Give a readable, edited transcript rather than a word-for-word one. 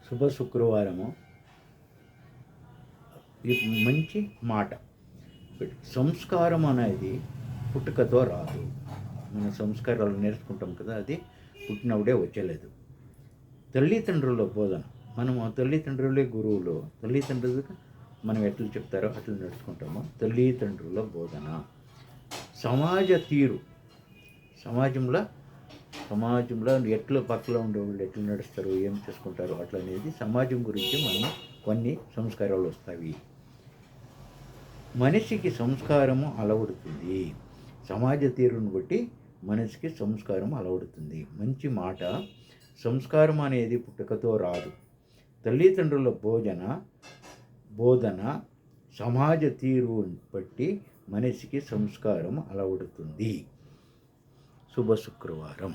శుభ శుక్రవారము. ఇది మంచి మాట. సంస్కారం అనేది పుట్టుకతో రాదు. మన సంస్కారాలు నేర్చుకుంటాం కదా, అది పుట్టినప్పుడే వచ్చలేదు. తల్లిదండ్రుల బోధన, మనము తల్లిదండ్రులే గురువులు. తల్లిదండ్రులకు మనం ఎట్లా చెప్తారో అట్లా నడుచుకుంటాము. తల్లిదండ్రుల బోధన, సమాజ తీరు, సమాజంలో ఎట్లా పక్కలో ఉండేవాళ్ళు ఎట్లా నడుస్తారు, ఏం చేసుకుంటారు అట్లా అనేది సమాజం గురించి మనం కొన్ని సంస్కారాలు వస్తాయి. మనిషికి సంస్కారము అలవడుతుంది. సమాజ తీరును బట్టి మనిషికి సంస్కారం అలవడుతుంది. మంచి మాట. సంస్కారం అనేది పుట్టుకతో రాదు. తల్లిదండ్రుల బోధన సమాజ తీరు బట్టి మనిషికి సంస్కారం అలవడుతుంది. శుభ శుక్రవారం.